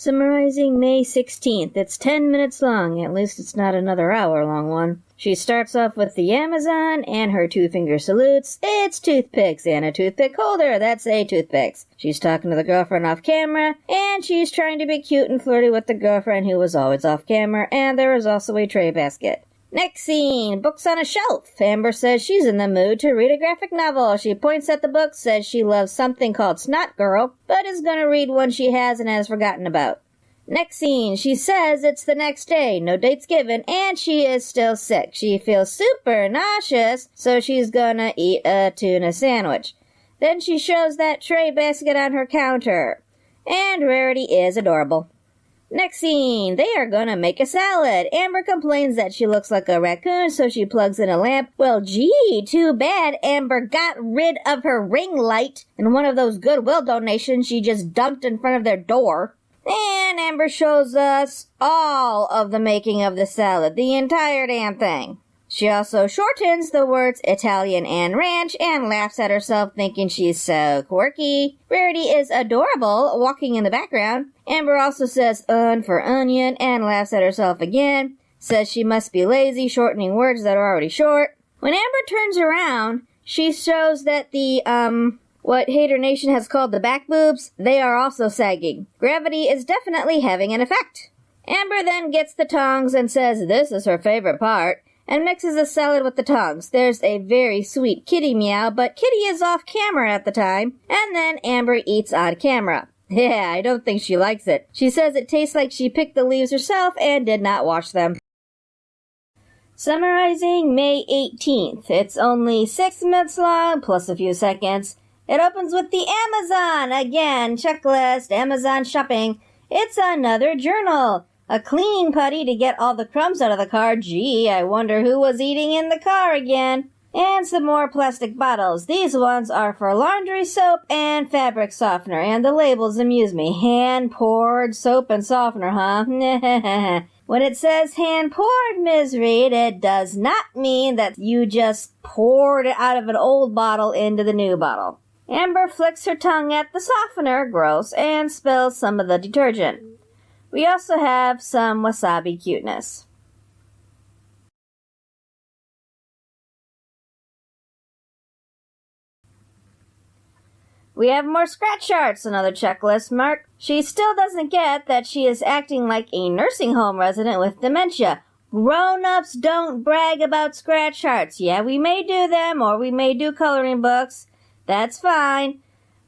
Summarizing May 16th. It's 10 minutes long. At least it's not another hour-long one. She starts off with the Amazon and her two-finger salutes. It's toothpicks and a toothpick holder. That's a toothpicks. She's talking to the girlfriend off camera, and she's trying to be cute and flirty with the girlfriend who was always off camera, and there is also a tray basket. Next scene, books on a shelf. Amber says she's in the mood to read a graphic novel. She points at the book, says she loves something called Snot Girl, but is going to read one she has and has forgotten about. Next scene, she says it's the next day, no dates given, and she is still sick. She feels super nauseous, so she's gonna eat a tuna sandwich. Then she shows that tray basket on her counter, and Rarity is adorable. Next scene, they are gonna make a salad. Amber complains that she looks like a raccoon, so she plugs in a lamp. Well, gee, too bad Amber got rid of her ring light in one of those Goodwill donations she just dumped in front of their door. And Amber shows us all of the making of the salad, the entire damn thing. She also shortens the words Italian and ranch and laughs at herself thinking she's so quirky. Rarity is adorable, walking in the background. Amber also says for onion and laughs at herself again. Says she must be lazy, shortening words that are already short. When Amber turns around, she shows that the, what Hater Nation has called the back boobs, they are also sagging. Gravity is definitely having an effect. Amber then gets the tongs and says this is her favorite part, and mixes a salad with the tongs. There's a very sweet kitty meow, but Kitty is off camera at the time, and then Amber eats on camera. Yeah, I don't think she likes it. She says it tastes like she picked the leaves herself and did not wash them. Summarizing May 18th. It's only 6 minutes long, plus a few seconds. It opens with the Amazon. Again, checklist, Amazon shopping. It's another journal. A cleaning putty to get all the crumbs out of the car. Gee, I wonder who was eating in the car again. And some more plastic bottles. These ones are for laundry soap and fabric softener. And the labels amuse me. Hand-poured soap and softener, huh? When it says hand-poured, Ms. Reed, it does not mean that you just poured it out of an old bottle into the new bottle. Amber flicks her tongue at the softener, gross, and spills some of the detergent. We also have some wasabi cuteness. We have more scratch charts, another checklist mark. She still doesn't get that she is acting like a nursing home resident with dementia. Grown-ups don't brag about scratch charts. Yeah, we may do them, or we may do coloring books. That's fine.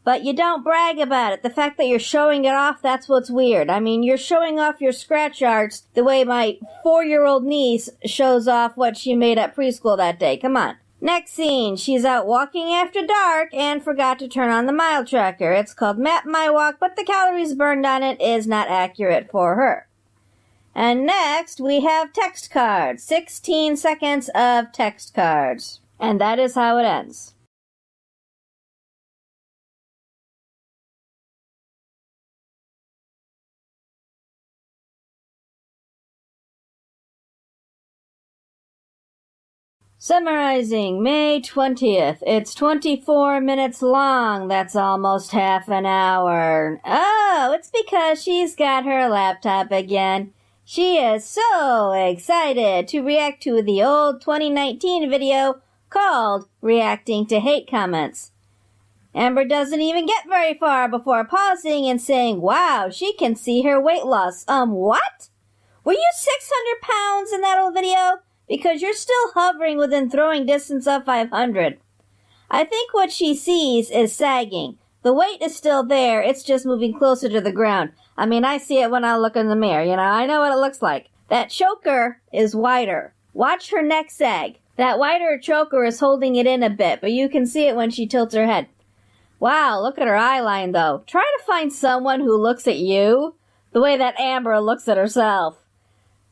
But you don't brag about it. The fact that you're showing it off, that's what's weird. I mean, you're showing off your scratch arts the way my 4-year-old niece shows off what she made at preschool that day. Come on. Next scene. She's out walking after dark and forgot to turn on the mile tracker. It's called Map My Walk, but the calories burned on it is not accurate for her. And next, we have text cards. 16 seconds of text cards. And that is how it ends. Summarizing May 20th. It's 24 minutes long. That's almost half an hour. Oh, it's because she's got her laptop again. She is so excited to react to the old 2019 video called Reacting to Hate Comments. Amber doesn't even get very far before pausing and saying, wow, she can see her weight loss. What? Were you 600 pounds in that old video? Because you're still hovering within throwing distance of 500. I think what she sees is sagging. The weight is still there, it's just moving closer to the ground. I mean, I see it when I look in the mirror, I know what it looks like. That choker is wider. Watch her neck sag. That wider choker is holding it in a bit, but you can see it when she tilts her head. Wow, look at her eye line, though. Try to find someone who looks at you the way that Amber looks at herself.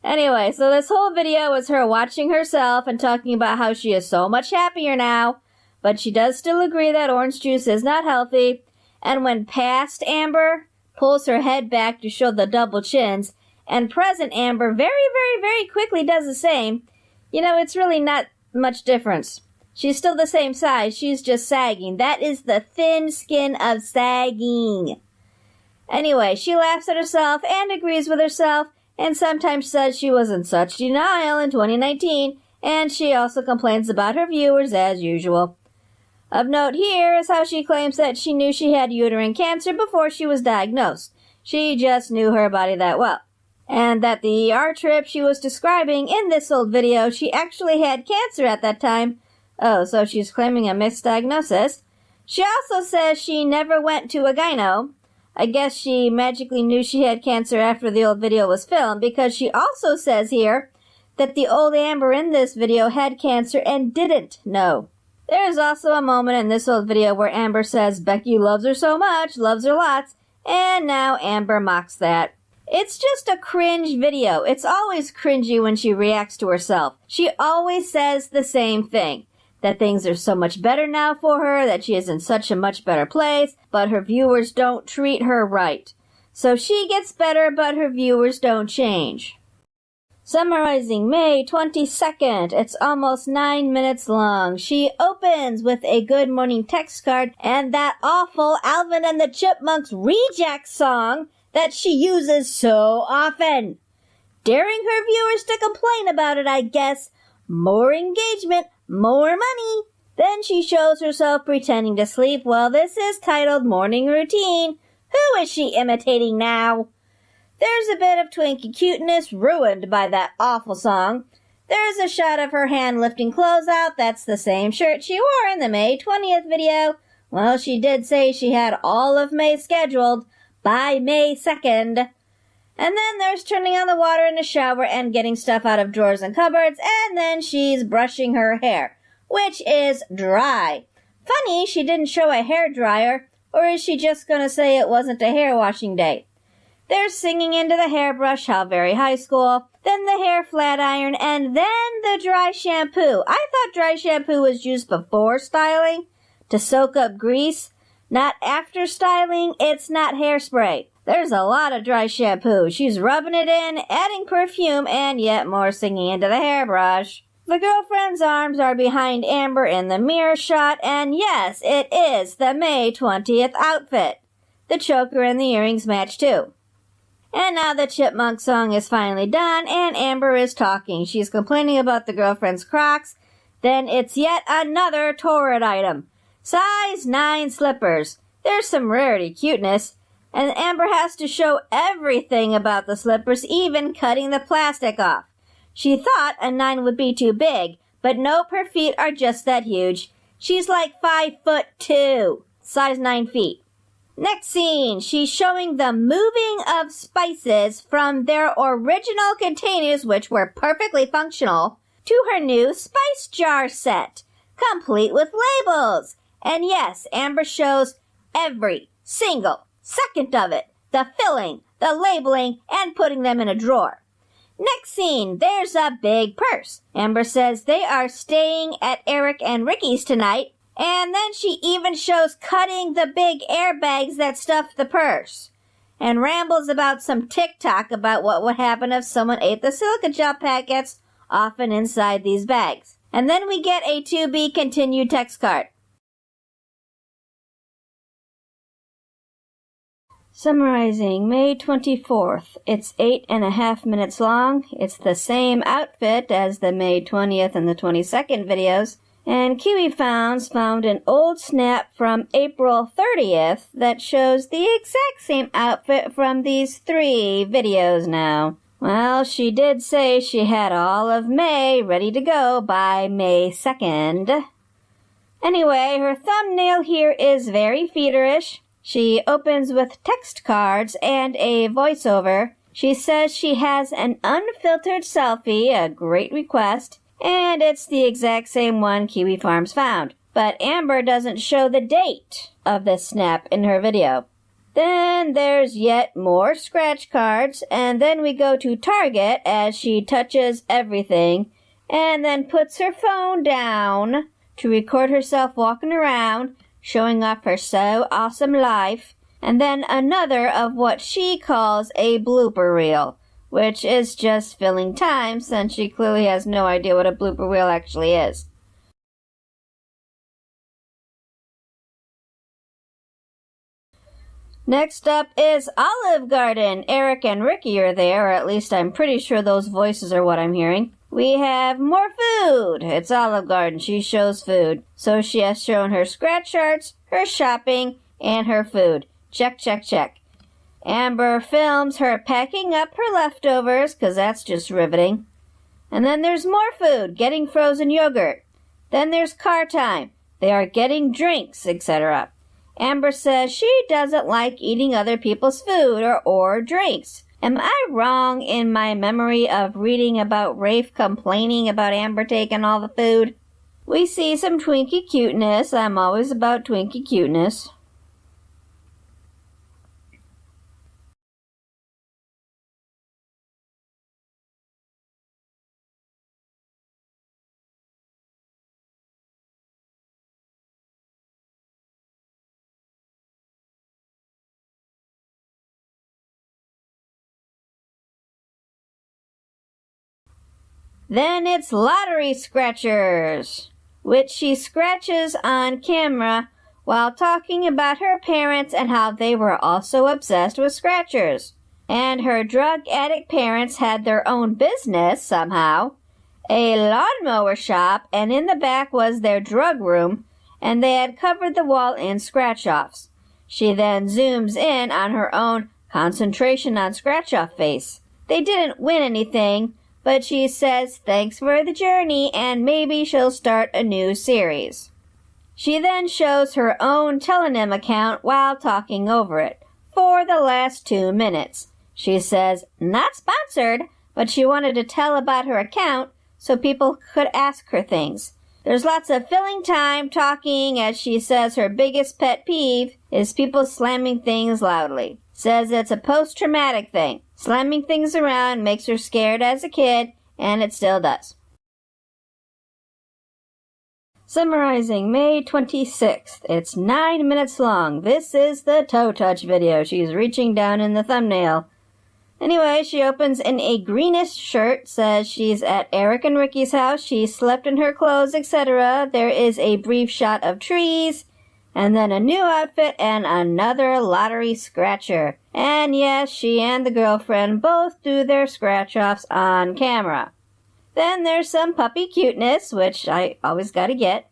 Anyway, so this whole video is her watching herself and talking about how she is so much happier now, but she does still agree that orange juice is not healthy, and when past Amber pulls her head back to show the double chins, and present Amber very, very, very quickly does the same, it's really not much difference. She's still the same size, she's just sagging. That is the thin skin of sagging. Anyway, she laughs at herself and agrees with herself, and sometimes says she was in such denial in 2019, and she also complains about her viewers as usual. Of note here is how she claims that she knew she had uterine cancer before she was diagnosed. She just knew her body that well. And that the ER trip she was describing in this old video, she actually had cancer at that time. Oh, so she's claiming a misdiagnosis. She also says she never went to a gyno. I guess she magically knew she had cancer after the old video was filmed, because she also says here that the old Amber in this video had cancer and didn't know. There's also a moment in this old video where Amber says Becky loves her so much, loves her lots, and now Amber mocks that. It's just a cringe video. It's always cringy when she reacts to herself. She always says the same thing, that things are so much better now for her, that she is in such a much better place, but her viewers don't treat her right. So she gets better, but her viewers don't change. Summarizing May 22nd, it's almost 9 minutes long. She opens with a good morning text card and that awful Alvin and the Chipmunks reject song that she uses so often. Daring her viewers to complain about it, I guess. More engagement, more money. Then she shows herself pretending to sleep. Well, this is titled Morning Routine. Who is she imitating now? There's a bit of Twinkie cuteness ruined by that awful song. There's a shot of her hand lifting clothes out. That's the same shirt she wore in the May 20th video. Well, she did say she had all of May scheduled by May 2nd. And then there's turning on the water in the shower and getting stuff out of drawers and cupboards, and then she's brushing her hair, which is dry. Funny she didn't show a hair dryer, or is she just gonna say it wasn't a hair washing day? There's singing into the hairbrush, how very high school, then the hair flat iron, and then the dry shampoo. I thought dry shampoo was used before styling, to soak up grease, not after styling. It's not hairspray. There's a lot of dry shampoo. She's rubbing it in, adding perfume, and yet more singing into the hairbrush. The girlfriend's arms are behind Amber in the mirror shot, and yes, it is the May 20th outfit. The choker and the earrings match too. And now the Chipmunk song is finally done, and Amber is talking. She's complaining about the girlfriend's Crocs. Then it's yet another torrid item. Size 9 slippers. There's some rarity cuteness. And Amber has to show everything about the slippers, even cutting the plastic off. She thought a 9 would be too big, but nope, her feet are just that huge. She's like 5'2", size 9 feet. Next scene, she's showing the moving of spices from their original containers, which were perfectly functional, to her new spice jar set, complete with labels. And yes, Amber shows every single second of it, the filling, the labeling, and putting them in a drawer. Next scene, there's a big purse. Amber says they are staying at Eric and Ricky's tonight, and then she even shows cutting the big airbags that stuff the purse, and rambles about some TikTok about what would happen if someone ate the silica gel packets often inside these bags. And then we get a to be continued text card. Summarizing May 24th. It's 8.5 minutes long. It's the same outfit as the May 20th and the 22nd videos. And Kiwi found an old snap from April 30th that shows the exact same outfit from these 3 videos now. Well, she did say she had all of May ready to go by May 2nd. Anyway, her thumbnail here is very feederish. She opens with text cards and a voiceover. She says she has an unfiltered selfie, a great request, and it's the exact same one Kiwi Farms found. But Amber doesn't show the date of this snap in her video. Then there's yet more scratch cards, and then we go to Target as she touches everything, and then puts her phone down to record herself walking around, showing off her so awesome life, and then another of what she calls a blooper reel, which is just filling time since she clearly has no idea what a blooper reel actually is. Next up is Olive Garden. Eric and Ricky are there, or at least I'm pretty sure those voices are what I'm hearing. We have more food. It's Olive Garden. She shows food. So she has shown her scratch charts, her shopping, and her food. Check, check, check. Amber films her packing up her leftovers, 'cause that's just riveting. And then there's more food, getting frozen yogurt. Then there's car time. They are getting drinks, etc. Amber says she doesn't like eating other people's food or drinks. Am I wrong in my memory of reading about Rafe complaining about Amber taking all the food? We see some Twinkie cuteness. I'm always about Twinkie cuteness. Then it's lottery scratchers, which she scratches on camera while talking about her parents and how they were also obsessed with scratchers. And her drug addict parents had their own business somehow, a lawnmower shop, and in the back was their drug room, and they had covered the wall in scratch-offs. She then zooms in on her own concentration on scratch-off face. They didn't win anything, but she says thanks for the journey and maybe she'll start a new series. She then shows her own Telenym account while talking over it for the last 2 minutes. She says, not sponsored, but she wanted to tell about her account so people could ask her things. There's lots of filling time talking as she says her biggest pet peeve is people slamming things loudly. Says it's a post-traumatic thing. Slamming things around makes her scared as a kid, and it still does. Summarizing May 26th. It's 9 minutes long. This is the toe touch video. She's reaching down in the thumbnail. Anyway, she opens in a greenish shirt, says she's at Eric and Ricky's house. She slept in her clothes, etc. There is a brief shot of trees, and then a new outfit and another lottery scratcher. And yes, she and the girlfriend both do their scratch-offs on camera. Then there's some puppy cuteness, which I always gotta get.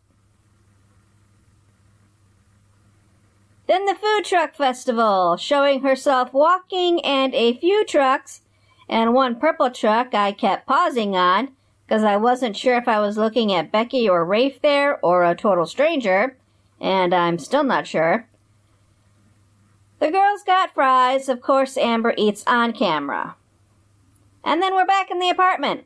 Then the food truck festival, showing herself walking and a few trucks, and one purple truck I kept pausing on, because I wasn't sure if I was looking at Becky or Rafe there, or a total stranger, and I'm still not sure. The girls got fries. Of course, Amber eats on camera. And then we're back in the apartment.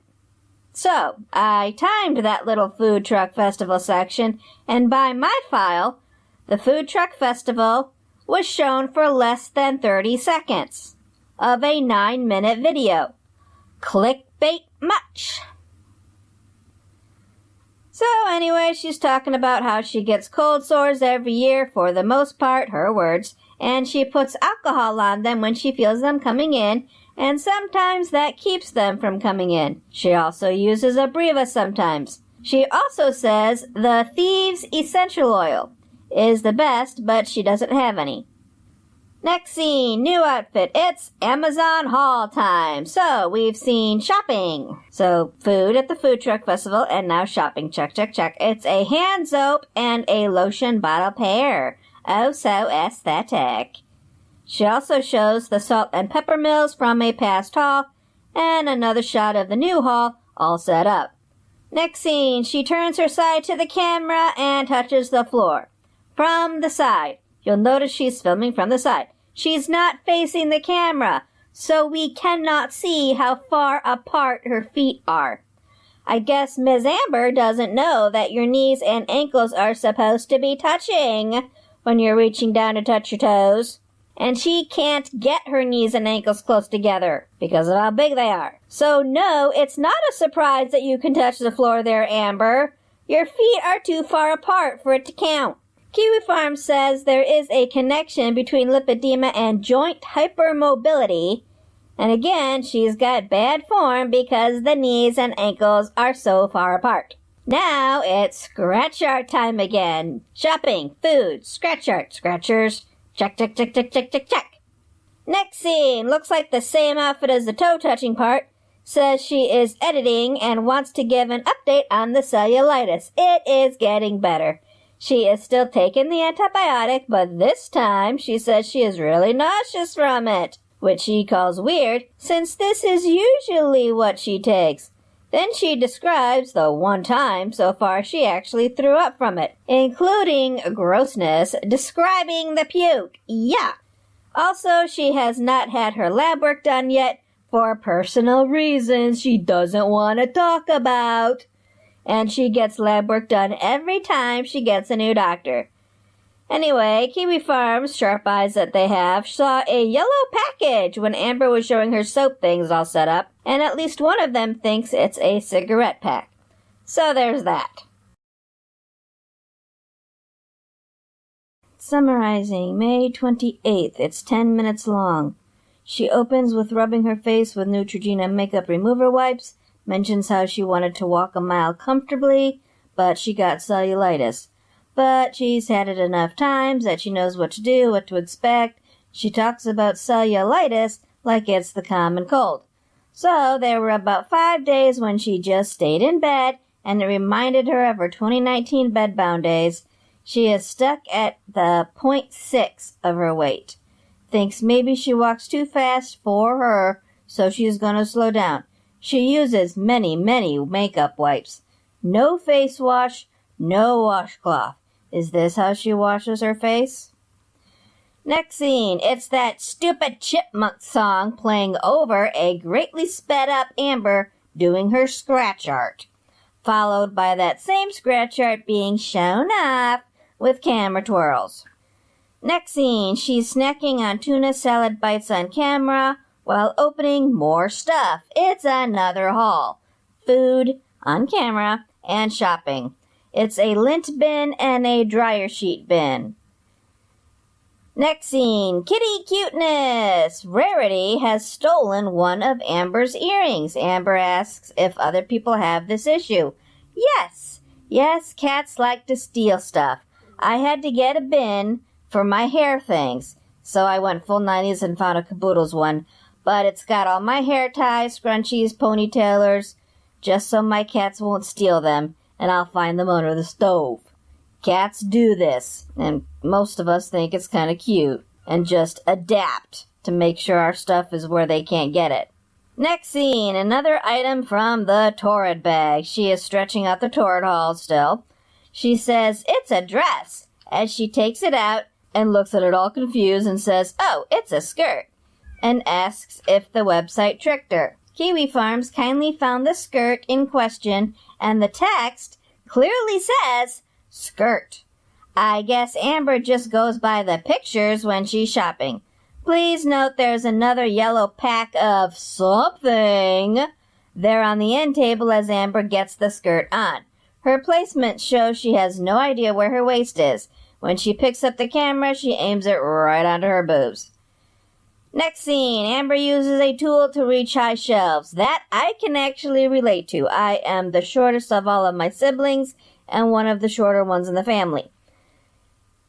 So, I timed that little food truck festival section, and by my file, the food truck festival was shown for less than 30 seconds of a 9-minute video. Clickbait much. So anyway, she's talking about how she gets cold sores every year, for the most part, her words, and she puts alcohol on them when she feels them coming in, and sometimes that keeps them from coming in. She also uses Abreva sometimes. She also says the Thieves Essential Oil is the best, but she doesn't have any. Next scene, new outfit. It's Amazon haul time. So, we've seen shopping. So, food at the food truck festival, and now shopping. Check, check, check. It's a hand soap and a lotion bottle pair. Oh, so aesthetic. She also shows the salt and pepper mills from a past haul, and another shot of the new haul, all set up. Next scene, she turns her side to the camera and touches the floor. From the side. You'll notice she's filming from the side. She's not facing the camera, so we cannot see how far apart her feet are. I guess Ms. Amber doesn't know that your knees and ankles are supposed to be touching when you're reaching down to touch your toes. And she can't get her knees and ankles close together because of how big they are. So no, it's not a surprise that you can touch the floor there, Amber. Your feet are too far apart for it to count. Kiwi Farm says there is a connection between lipedema and joint hypermobility. And again, she's got bad form because the knees and ankles are so far apart. Now it's scratch art time again. Shopping, food, scratch art, scratchers, Check, check, check, check, check, check, check. Next scene. Looks like the same outfit as the toe-touching part. Says she is editing and wants to give an update on the cellulitis. It is getting better. She is still taking the antibiotic, but this time she says she is really nauseous from it, which she calls weird, since this is usually what she takes. Then she describes the one time so far she actually threw up from it, including grossness, describing the puke. Yeah. Also, she has not had her lab work done yet for personal reasons she doesn't want to talk about. And she gets lab work done every time she gets a new doctor. Anyway, Kiwi Farms, sharp eyes that they have, saw a yellow package when Amber was showing her soap things all set up, and at least one of them thinks it's a cigarette pack. So there's that. Summarizing, May 28th. It's 10 minutes long. She opens with rubbing her face with Neutrogena makeup remover wipes, mentions how she wanted to walk a mile comfortably, but she got cellulitis. But she's had it enough times that she knows what to do, what to expect. She talks about cellulitis like it's the common cold. So there were about 5 days when she just stayed in bed, and it reminded her of her 2019 bedbound days. She is stuck at the 0.6 of her weight. Thinks maybe she walks too fast for her, so she's going to slow down. She uses many makeup wipes. No face wash, no washcloth. Is this how she washes her face? Next scene, it's that stupid chipmunk song playing over a greatly sped up Amber doing her scratch art, followed by that same scratch art being shown off with camera twirls. Next scene, she's snacking on tuna salad bites on camera while opening more stuff. It's another haul. Food, on camera, and shopping. It's a lint bin and a dryer sheet bin. Next scene, kitty cuteness. Rarity has stolen one of Amber's earrings. Amber asks if other people have this issue. Yes, cats like to steal stuff. I had to get a bin for my hair things, so I went full 90s and found a Caboodles one. But it's got all my hair ties, scrunchies, ponytailers, just so my cats won't steal them, and I'll find them under the stove. Cats do this, and most of us think it's kind of cute, and just adapt to make sure our stuff is where they can't get it. Next scene, another item from the Torrid bag. She is stretching out the Torrid haul still. She says it's a dress, as she takes it out and looks at it all confused and says, oh, it's a skirt, and asks if the website tricked her. Kiwi Farms kindly found the skirt in question, and the text clearly says, skirt. I guess Amber just goes by the pictures when she's shopping. Please note there's another yellow pack of something there on the end table as Amber gets the skirt on. Her placement shows she has no idea where her waist is. When she picks up the camera, she aims it right onto her boobs. Next scene, Amber uses a tool to reach high shelves. That I can actually relate to. I am the shortest of all of my siblings and one of the shorter ones in the family.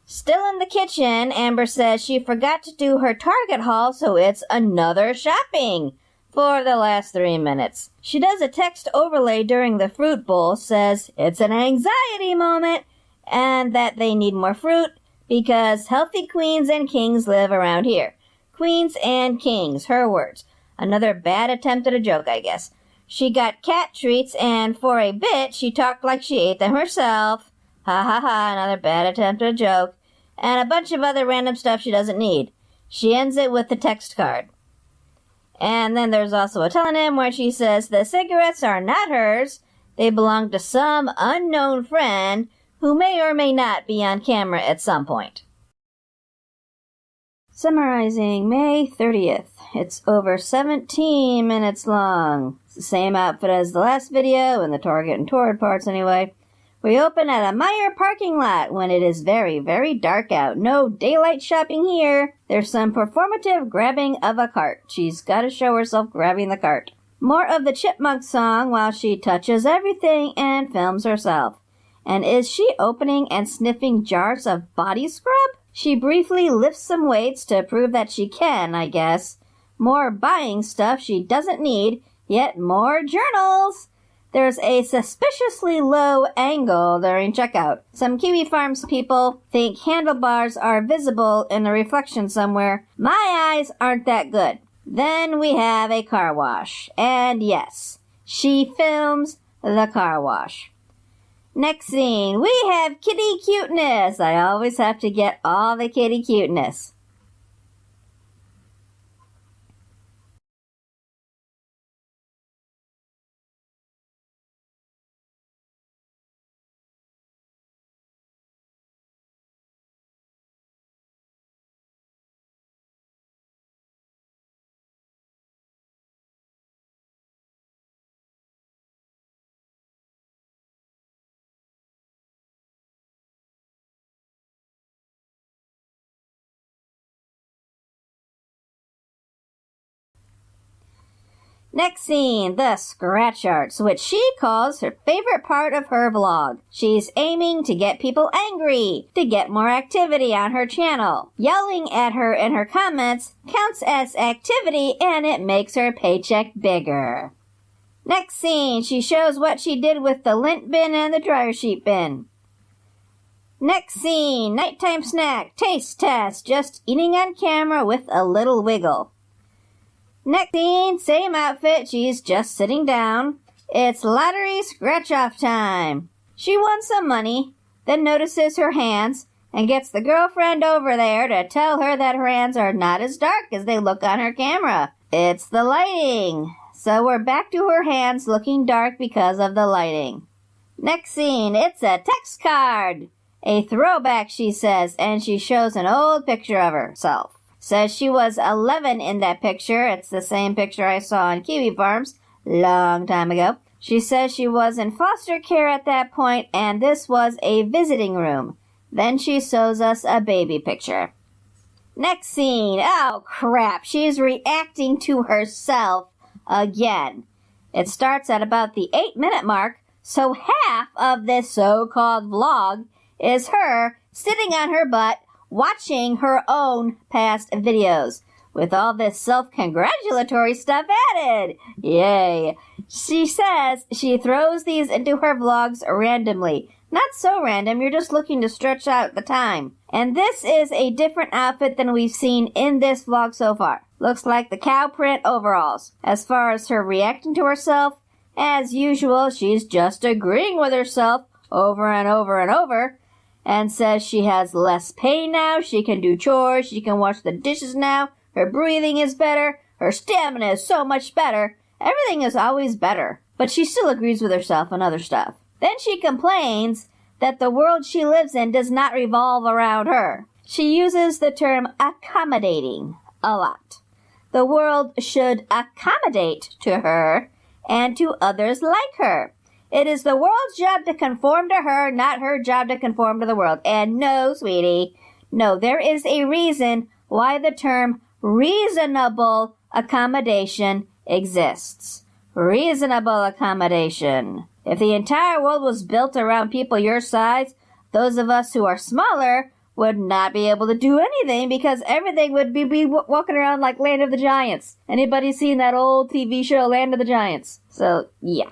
Still in the kitchen, Amber says she forgot to do her Target haul, so it's another shopping for the last 3 minutes. She does a text overlay during the fruit bowl, says it's an anxiety moment, and that they need more fruit because healthy queens and kings live around here. Queens and kings, her words. Another bad attempt at a joke, I guess. She got cat treats, and for a bit, she talked like she ate them herself. Ha ha ha, another bad attempt at a joke. And a bunch of other random stuff she doesn't need. She ends it with the text card. And then there's also a telenym where she says the cigarettes are not hers. They belong to some unknown friend who may or may not be on camera at some point. Summarizing, May 30th. It's over 17 minutes long. It's the same outfit as the last video, in the Target and Torrid parts anyway. We open at a Meijer parking lot when it is very, very dark out. No daylight shopping here. There's some performative grabbing of a cart. She's got to show herself grabbing the cart. More of the chipmunk song while she touches everything and films herself. And is she opening and sniffing jars of body scrub? She briefly lifts some weights to prove that she can, I guess. More buying stuff she doesn't need, yet more journals. There's a suspiciously low angle during checkout. Some Kiwi Farms people think handlebars are visible in a reflection somewhere. My eyes aren't that good. Then we have a car wash. And yes, she films the car wash. Next scene, we have kitty cuteness. I always have to get all the kitty cuteness. Next scene, the scratch arts, which she calls her favorite part of her vlog. She's aiming to get people angry, to get more activity on her channel. Yelling at her in her comments counts as activity and it makes her paycheck bigger. Next scene, she shows what she did with the lint bin and the dryer sheet bin. Next scene, nighttime snack, taste test, just eating on camera with a little wiggle. Next scene, same outfit, she's just sitting down. It's lottery scratch-off time. She won some money, then notices her hands, and gets the girlfriend over there to tell her that her hands are not as dark as they look on her camera. It's the lighting. So we're back to her hands looking dark because of the lighting. Next scene, it's a text card. A throwback, she says, and she shows an old picture of herself. Says she was 11 in that picture. It's the same picture I saw on Kiwi Farms long time ago. She says she was in foster care at that point, and this was a visiting room. Then she shows us a baby picture. Next scene. Oh, crap. She's reacting to herself again. It starts at about the 8-minute mark, so half of this so-called vlog is her sitting on her butt, watching her own past videos, with all this self-congratulatory stuff added. Yay. She says she throws these into her vlogs randomly. Not so random, you're just looking to stretch out the time. And this is a different outfit than we've seen in this vlog so far. Looks like the cow print overalls. As far as her reacting to herself, as usual, she's just agreeing with herself over and over and over, and says she has less pain now, she can do chores, she can wash the dishes now, her breathing is better, her stamina is so much better, everything is always better. But she still agrees with herself and other stuff. Then she complains that the world she lives in does not revolve around her. She uses the term accommodating a lot. The world should accommodate to her and to others like her. It is the world's job to conform to her, not her job to conform to the world. And no, sweetie, no, there is a reason why the term reasonable accommodation exists. Reasonable accommodation. If the entire world was built around people your size, those of us who are smaller would not be able to do anything because everything would be walking around like Land of the Giants. Anybody seen that old TV show, Land of the Giants? So, yeah.